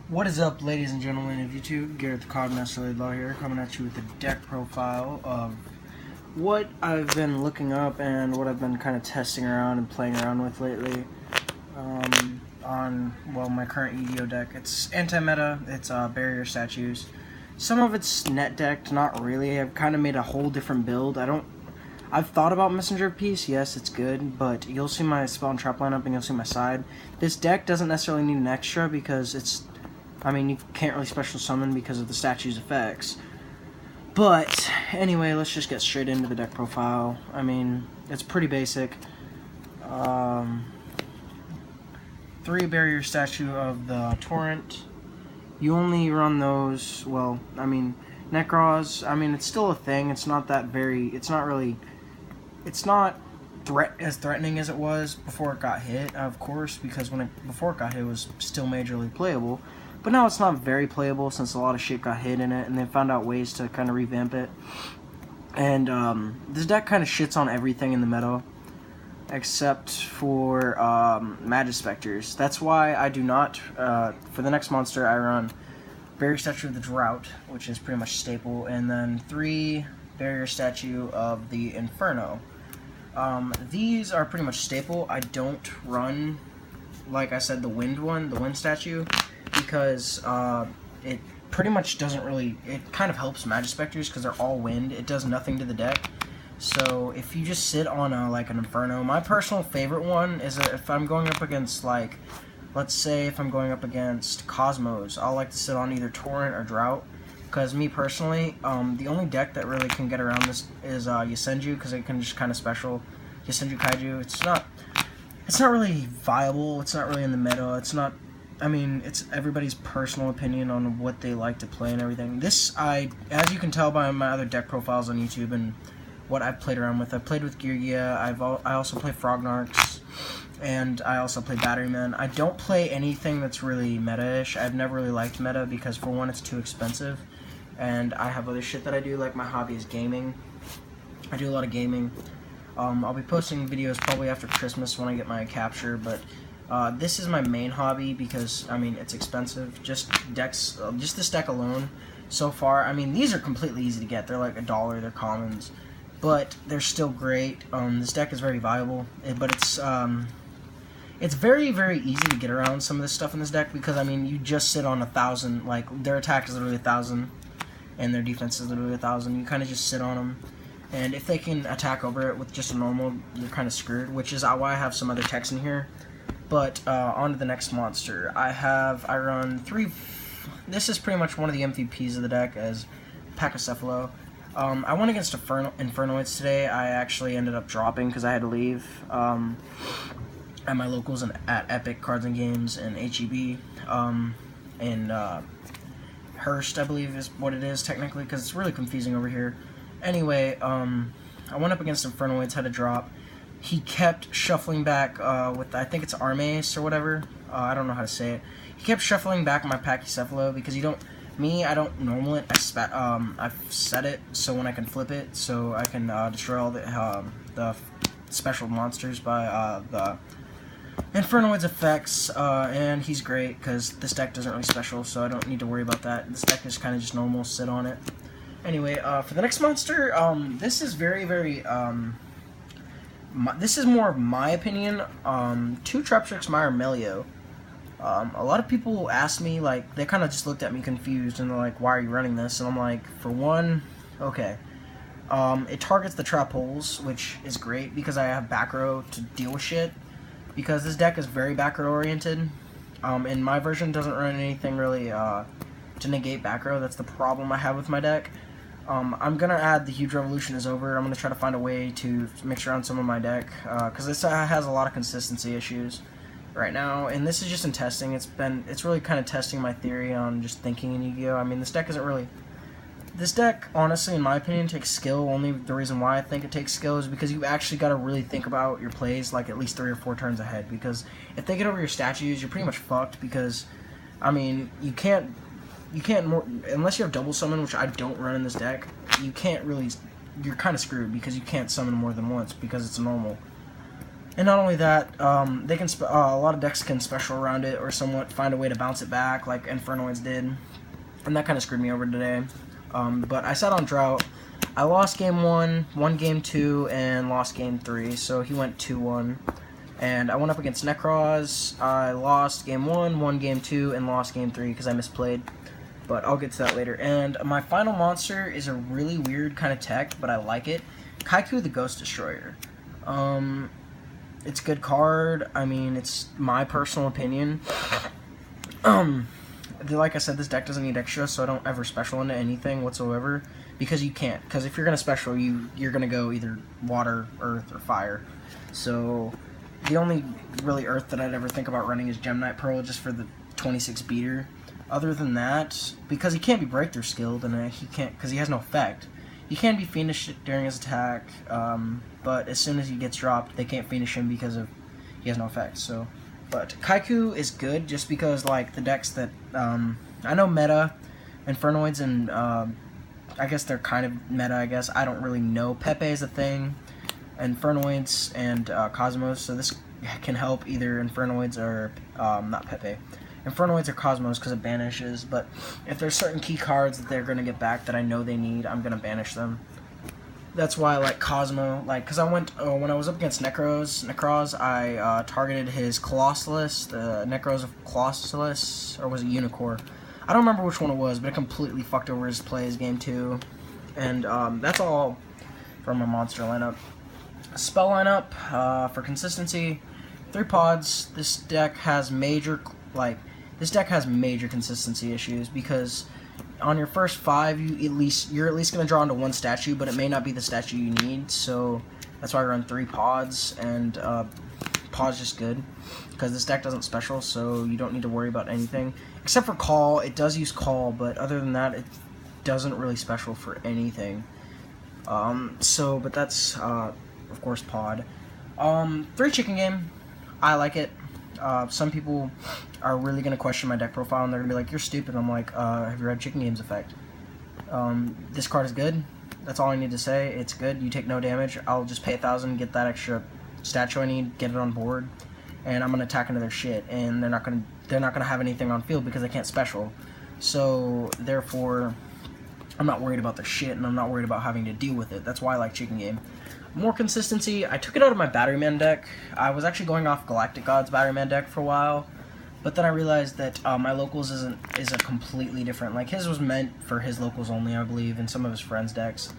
What is up, ladies and gentlemen of YouTube? Garrett the Cognator Law here, coming at you with a deck profile of what I've been looking up and what I've been kind of testing around and playing around with lately on, well, my current Yugioh deck. It's anti-meta, it's barrier statues. Some of it's net decked, not really. I've kind of made a whole different build. I've thought about Messenger of Peace, yes, it's good, but you'll see my spell and trap lineup and you'll see my side. This deck doesn't necessarily need an extra because you can't really special summon because of the statue's effects. But, anyway, let's just get straight into the deck profile. I mean, it's pretty basic. 3 barrier statue of the Torrent. You only run those, well, Necros, it's still a thing. It's not as threatening as it was before it got hit, of course, because before it got hit, it was still majorly playable. But now it's not very playable since a lot of shit got hit in it, and they found out ways to kind of revamp it. And this deck kind of shits on everything in the meta, except for Magispectors. That's why I do not, for the next monster, I run Barrier Statue of the Drought, which is pretty much staple, and then 3 Barrier Statue of the Inferno. These are pretty much staple. I don't run, like I said, the Wind one, the Wind Statue, because it pretty much doesn't really, it kind of helps Magispectors because they're all wind. It does nothing to the deck. So if you just sit on like an Inferno, my personal favorite one is if I'm going up against, like, let's say if I'm going up against Cosmos, I'll like to sit on either Torrent or Drought. Because me personally, the only deck that really can get around this is Yasenju, because it can just kind of special Yasenju Kaiju. It's not really viable. It's not really in the meta. It's not. It's everybody's personal opinion on what they like to play and everything. As you can tell by my other deck profiles on YouTube and what I've played around with, I've played with Yugioh. I also play Frognarks, and I also play Batteryman. I don't play anything that's really meta-ish. I've never really liked meta because, for one, it's too expensive, and I have other shit that I do, like my hobby is gaming. I do a lot of gaming. I'll be posting videos probably after Christmas when I get my capture, but this is my main hobby because, it's expensive. Just this deck alone, so far, these are completely easy to get. They're like $1, they're commons, but they're still great. This deck is very viable, but it's very, very easy to get around some of this stuff in this deck because, you just sit on 1,000, like, their attack is literally 1,000, and their defense is literally 1,000. You kind of just sit on them, and if they can attack over it with just a normal, you're kind of screwed, which is why I have some other techs in here. But, on to the next monster. I run 3, this is pretty much one of the MVPs of the deck as Pachycephalo. I went against Infernoids today. I actually ended up dropping because I had to leave at my locals and at Epic Cards and Games and HEB and Hearst, I believe is what it is technically, because it's really confusing over here. Anyway, I went up against Infernoids, had to drop. He kept shuffling back with, I think it's Armace or whatever. I don't know how to say it. He kept shuffling back my Pachycephalo because I don't normal it. I've set it so when I can flip it, so I can destroy all the special monsters by the Infernoid's effects, and he's great because this deck doesn't really special, so I don't need to worry about that. This deck is kind of just normal, sit on it. Anyway, for the next monster, this is very, very, this is more of my opinion. 2 Traptrix Meyer Melio. A lot of people ask me, like, they kind of just looked at me confused, and they're like, why are you running this? And I'm like, for one, okay. It targets the trap holes, which is great, because I have back row to deal with shit, because this deck is very back row oriented, and my version doesn't run anything really, to negate back row. That's the problem I have with my deck. I'm going to add the Huge Revolution is over. I'm going to try to find a way to mix around some of my deck, because this has a lot of consistency issues right now, and this is just in testing. It's really kind of testing my theory on just thinking in Yu-Gi-Oh! This deck, honestly, in my opinion, takes skill. Only the reason why I think it takes skill is because you actually got to really think about your plays, like, at least 3 or 4 turns ahead, because if they get over your statues, you're pretty much fucked, because, you can't unless you have double summon, which I don't run in this deck, you're kind of screwed, because you can't summon more than once, because it's normal. And not only that, they can a lot of decks can special around it or somewhat find a way to bounce it back, like Infernoids did, and that kind of screwed me over today. But I sat on Drought. I lost game 1, won game 2, and lost game 3, so he went 2-1. And I went up against Necroz. I lost game 1, won game 2, and lost game 3 because I misplayed. But I'll get to that later. And my final monster is a really weird kind of tech, but I like it. Kaiku the Ghost Destroyer. It's a good card. I mean, it's my personal opinion. Like I said, this deck doesn't need extra, so I don't ever special into anything whatsoever. Because you can't. Because if you're going to special, you're going to go either water, earth, or fire. So the only really earth that I'd ever think about running is Gem Knight Pearl, just for the 26 beater. Other than that, because he can't be breakthrough skilled, and he can't, because he has no effect. He can be Fiendish during his attack, but as soon as he gets dropped, they can't Fiendish him because he has no effect. So, but Kaiku is good just because, like, the decks that I know meta, Infernoids, and I guess they're kind of meta. I guess I don't really know. Pepe is a thing, Infernoids and Cosmos. So this can help either Infernoids or not Pepe. Infernoids or Cosmos because it banishes, but if there's certain key cards that they're going to get back that I know they need, I'm going to banish them. That's why I like Cosmo, like, because I went, when I was up against Necroz, I targeted his Colossalus, the Necroz of Colossalus, or was it Unicorn? I don't remember which one it was, but it completely fucked over his plays game 2. And that's all from my monster lineup. Spell lineup, for consistency, 3 pods. This deck has major consistency issues because on your first 5, you're at least going to draw into 1 statue, but it may not be the statue you need. So that's why I run 3 pods, and pod's just good because this deck doesn't special, so you don't need to worry about anything except for call. It does use call, but other than that, it doesn't really special for anything. But that's of course pod. 3 chicken game. I like it. Some people are really going to question my deck profile, and they're going to be like, you're stupid. I'm like, have you read Chicken Game's effect? This card is good. That's all I need to say. It's good. You take no damage. I'll just pay 1,000, get that extra statue I need, get it on board, and I'm going to attack into their shit, and they're not going to have anything on field because they can't special. So, therefore, I'm not worried about their shit, and I'm not worried about having to deal with it. That's why I like Chicken Game. More consistency, I took it out of my Batteryman deck. I was actually going off Galactic God's Batteryman deck for a while, but then I realized that my locals is a completely different, like his was meant for his locals only, I believe, and some of his friends' decks.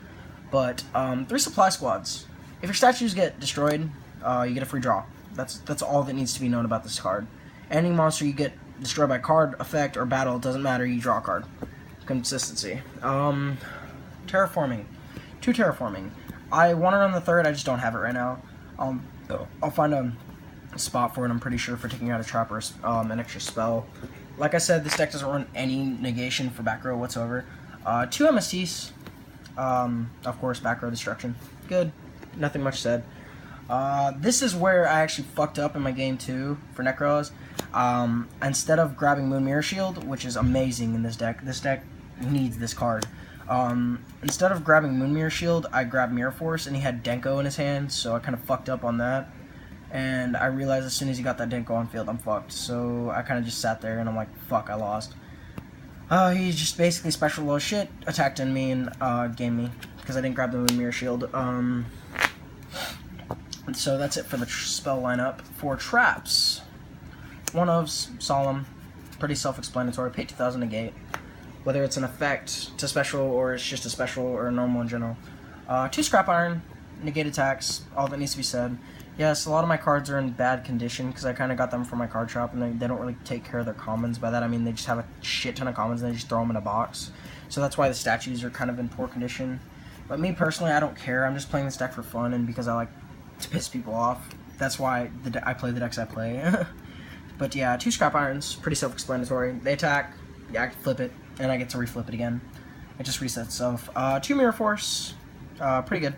But 3 supply squads. If your statues get destroyed, you get a free draw. That's all that needs to be known about this card. Any monster you get destroyed by card, effect, or battle, it doesn't matter, you draw a card. Consistency. Terraforming. 2 terraforming. I want to run the 3rd, I just don't have it right now. I'll find a spot for it, I'm pretty sure, for taking out a trap or an extra spell. Like I said, this deck doesn't run any negation for back row whatsoever. 2 MSTs. Of course, back row destruction. Good. Nothing much said. This is where I actually fucked up in my game 2 for Necroz. Instead of grabbing Moon Mirror Shield, which is amazing in this deck needs this card. Instead of grabbing Moon Mirror Shield, I grabbed Mirror Force, and he had Denko in his hand, so I kind of fucked up on that. And I realized as soon as he got that Denko on field, I'm fucked. So I kind of just sat there, and I'm like, fuck, I lost. He just basically special low shit, attacked in me, and gamed me, because I didn't grab the Moon Mirror Shield. So that's it for the spell lineup. For traps, 1 of Solemn, pretty self-explanatory, pay 2,000 negate. Whether it's an effect to special, or it's just a special, or normal in general. 2 Scrap Iron, negate attacks, all that needs to be said. Yes, a lot of my cards are in bad condition, because I kind of got them from my card shop, and they don't really take care of their commons. By that I mean they just have a shit ton of commons, and they just throw them in a box. So that's why the statues are kind of in poor condition. But me personally, I don't care. I'm just playing this deck for fun, and because I like to piss people off. That's why I play the decks I play. But yeah, 2 Scrap Irons, pretty self-explanatory. They attack, yeah, I can flip it, and I get to reflip it again. It just resets itself. 2 Mirror Force, pretty good.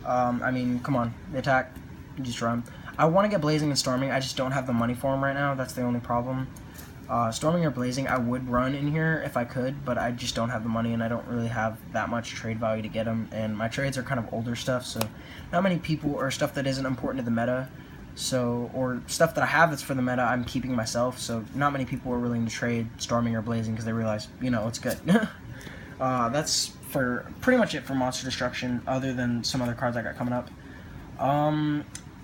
I mean, come on, they attack, you just draw them. I want to get Blazing and Storming, I just don't have the money for them right now, that's the only problem. Storming or Blazing, I would run in here if I could, but I just don't have the money, and I don't really have that much trade value to get them, and my trades are kind of older stuff, so not many people, or stuff that isn't important to the meta, So, or stuff that I have that's for the meta, I'm keeping myself. So not many people are willing to trade Storming or Blazing because they realize, you know, it's good. That's for pretty much it for Monster Destruction, other than some other cards I got coming up.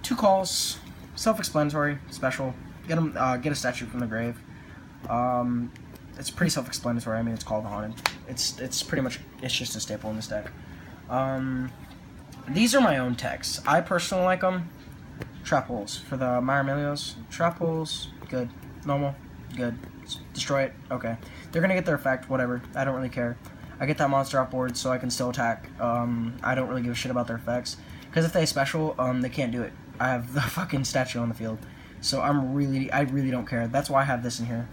2 calls, self-explanatory, special. Get a statue from the grave. It's pretty self-explanatory. I mean, it's called Haunted. It's pretty much, it's just a staple in this deck. These are my own techs. I personally like them. Trap holes for the Myramelios. Trap holes, good. Normal, good. Destroy it, okay. They're gonna get their effect, whatever. I don't really care. I get that monster off board so I can still attack. I don't really give a shit about their effects. Because if they special, they can't do it. I have the fucking statue on the field. So I really don't care. That's why I have this in here.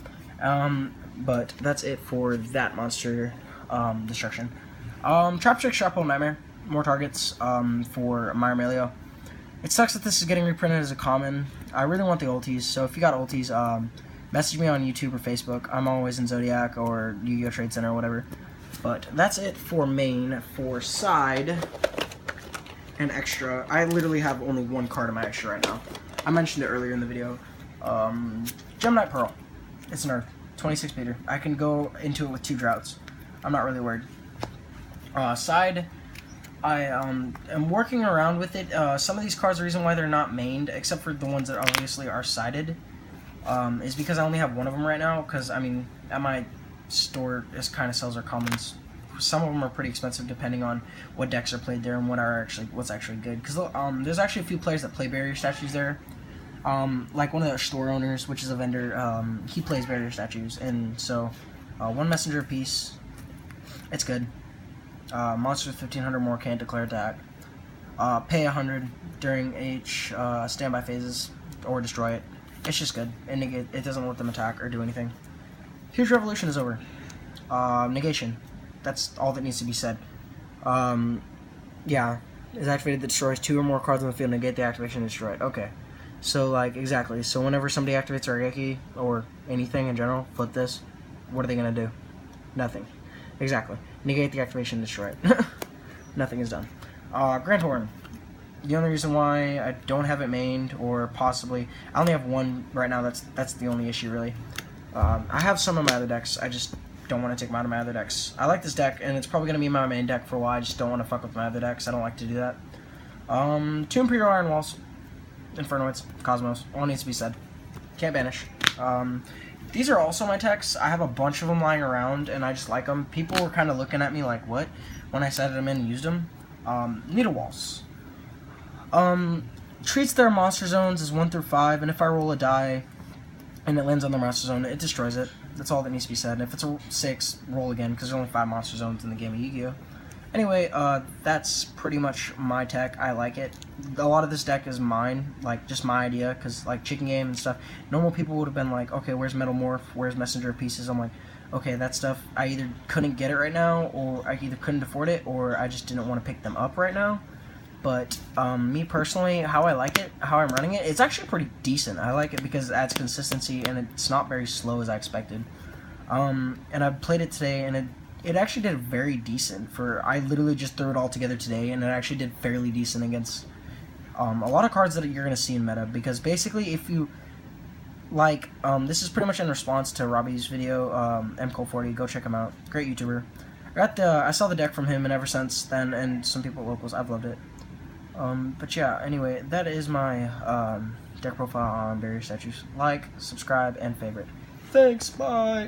But that's it for that monster destruction. Trap Trick, Trap Hole, Nightmare. More targets for Myramelio. It sucks that this is getting reprinted as a common. I really want the ultis, so if you got ultis, message me on YouTube or Facebook. I'm always in Zodiac or Yu-Gi-Oh! Trade Center or whatever. But that's it for main. For side and extra, I literally have only 1 card in my extra right now. I mentioned it earlier in the video. Gemini Pearl. It's an Earth. 26 meter. I can go into it with 2 droughts. I'm not really worried. Side, I am working around with it. Some of these cards, the reason why they're not mained, except for the ones that obviously are sided, is because I only have 1 of them right now. Because I mean, at my store, this kind of sells our commons. Some of them are pretty expensive depending on what decks are played there and what's actually good. Because there's actually a few players that play barrier statues there. Like one of the store owners, which is a vendor, he plays barrier statues, and so 1 messenger apiece. It's good. Monsters 1500 more can't declare attack. Pay 100 during each standby phases or destroy it. It's just good, and it doesn't let them attack or do anything. Huge Revolution is over. Negation. That's all that needs to be said. Yeah, is activated that destroys 2 or more cards on the field. Negate the activation and destroy it. Okay. So, like, exactly. So, whenever somebody activates Argeki, or anything in general, flip this, what are they going to do? Nothing. Exactly. Negate the activation and destroy it. Nothing is done. Grand Horn. The only reason why I don't have it mained, or possibly... I only have 1 right now, that's the only issue, really. I have some of my other decks, I just don't want to take them out of my other decks. I like this deck, and it's probably going to be my main deck for a while. I just don't want to fuck with my other decks. I don't like to do that. 2 Imperial Iron Walls. Infernoids, Cosmos, all needs to be said. Can't banish. These are also my techs. I have a bunch of them lying around, and I just like them. People were kind of looking at me like, what? When I set them in and used them. Needle Walls. Treats their monster zones as 1 through 5, and if I roll a die and it lands on the monster zone, it destroys it. That's all that needs to be said. And if it's a 6, roll again, because there's only 5 monster zones in the game of Yu-Gi-Oh! Anyway, that's pretty much my tech. I like it. A lot of this deck is mine, like, just my idea, because, like, Chicken Game and stuff, normal people would have been like, okay, where's Metal Morph, where's Messenger Pieces? I'm like, okay, that stuff, I either couldn't get it right now, or I either couldn't afford it, or I just didn't want to pick them up right now. But, me personally, how I like it, how I'm running it, it's actually pretty decent. I like it because it adds consistency, and it's not very slow as I expected. And I played it today, and it actually did very decent. I literally just threw it all together today, and it actually did fairly decent against a lot of cards that you're going to see in meta. Because basically, if you like, this is pretty much in response to Robbie's video, MCole40, go check him out, great YouTuber. I saw the deck from him, and ever since then, and some people at locals, I've loved it. But yeah, anyway, that is my deck profile on barrier statues. Like, subscribe, and favorite. Thanks, bye!